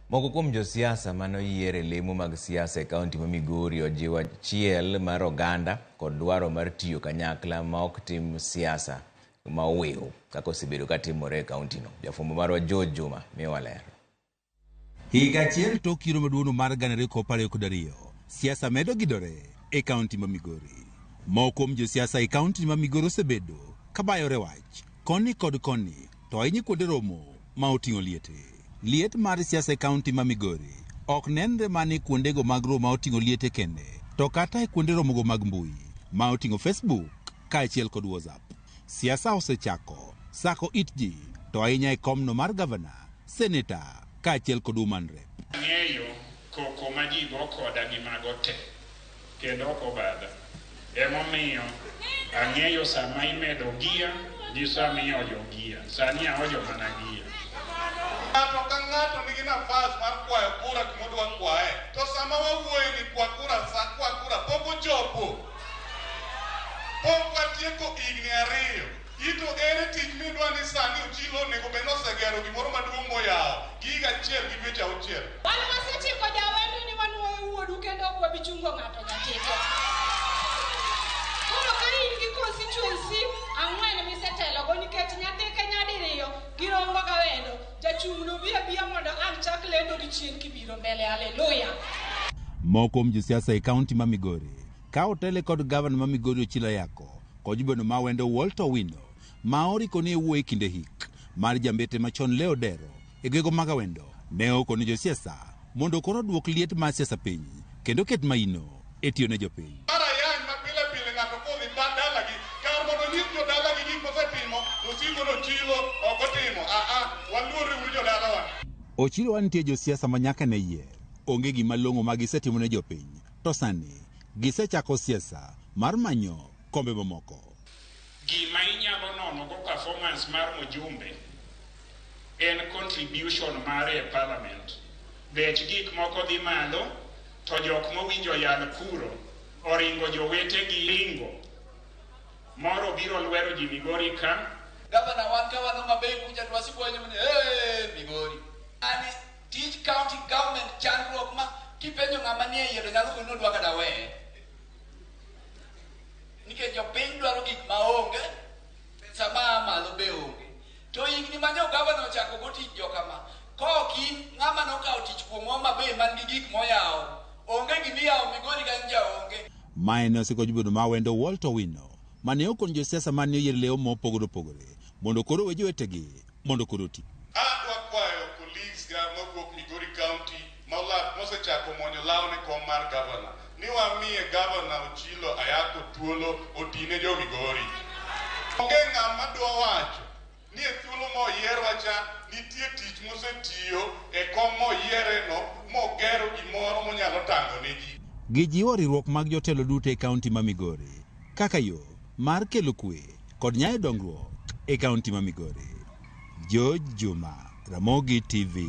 Moko kuom josiasa mano yiere lemo mag siasa e kaunti ma Migori ojiwo achiel mar oganda kod dwaro mar tiyo kanyakla ma ok tim siasa ma owew kaka osebedo katimore e kaunti no. Jafwambo marwa George Juma miyowa ler. Higa achiel tok yiero maduong' mar 2022, siasa medo gidore e kaunti ma Migori. Moko kuom josiasa e kaunti ma Migori osebedo kabayore wach koni kod koni to ahinya kuonde romo ma oting'o liete. Liet mar siasa e kaunti ma Migori ok nenre mani kuondego mag romo ma oting'o liete kende, to kata e kuonde romogo mag mbui ma oting'o Facebook kaachiel kod WhatsApp. Siasa osechako sako it ji to ahinya e komno mar gavana, seneta kaachiel kod woman rep. Ng'eyo koko ma ji go koda gi mago te kendo ok obadha. Emomiyo ang'eyo sama imedo gia gi sama iojo gia. Sani aojo mana gia. Ng'ato ka ng'ato nigi nafas mar kwayo kura kumodwa kwaye. To sama wawuoyo ni kwa kura pok ochopo. Pok watieko higni 2. Ito ere tich midwa ni sani Ochilo onego bed nosegero gimoro maduong' moyawo gi higa achiel gi dweche 6. Wan wasechiko jawendu ni wanuoyo wuodu kendo ok wabichungo ng'ato nyatike. Koro ka in gi constituency 4 misetelogo nikech nyatike nyadiriyo girongo ga wendo, jachung' no biya mondo ang' chak lendo gi chien kibiro mbele. Haleluya. Moko kuom josiasa e kaunti ma Migori ka otele kod gavana ma Migori Ochilo Ayacko kod jubeno ma wendo Walter Owino ma oriko ne wuoyo e kinde hik mar jambete machon Leo Dero e gwego mag Awendo ne okone josiasa mondo koro duok liet mar siasa piny kendo ket maino e tiyo ne jopiny. Ng'ato kodhi dalagi kar mondo nyis jodalagi gik mosetimo Ochilo Ochilo ok otimo. Waluore uru jodalawa. Ochilo wantie josiasa ma nyaka ne yie onge gima long'o ma gisetimo ne jopiny, to sani gisechako siasa mar manyo kombe mamoko. Gima inyalo nono go performance mar Mujumbe en contribution mare e parliament. Bech gik moko dhi malo to jok mowinjo yal kuro oringo jowetegi ringo. Moro biro lwero ji Migori ka. Gavana wan ka wano maber kuja twasibonyo ni Migori. Ani tij county government chandruok ma kipenjo ng'ama nie yero nyalo kono dwa kada we. Nikech jopiny dwaro gik maonge, sama malo be onge. To higni manyo gavana ochako go tich jokama. Kokin ng'ama nokawo tich kuomwa maber man gi gik moyawo. Onge gimiyawo Migori gan jaonge. Maene osiko jubeno ma wendo Walter Owino mane okon josiasa mane oyier leo mopogore opogore mondo koro we jowetegi mondo koro ti. Adwa kwayo police ga mawuok Migori County mosechako monjo law ne kom mar gavana ni wamiye gavana Ochilo Ayacko thuolo otine jo Migori. Onge ng'ama dwa wacho ni e thuolo moyierwa cha nitie tich mosetiyo e kom moyiereno mogero gimoro monyalo tango ne ji. Gijiwo riwruok mag jotelo duto e kaunti ma Migori kaka yo mar kelo kwe kod nyayo dongruok e kaunti ma Migori. George Juma, Ramogi TV.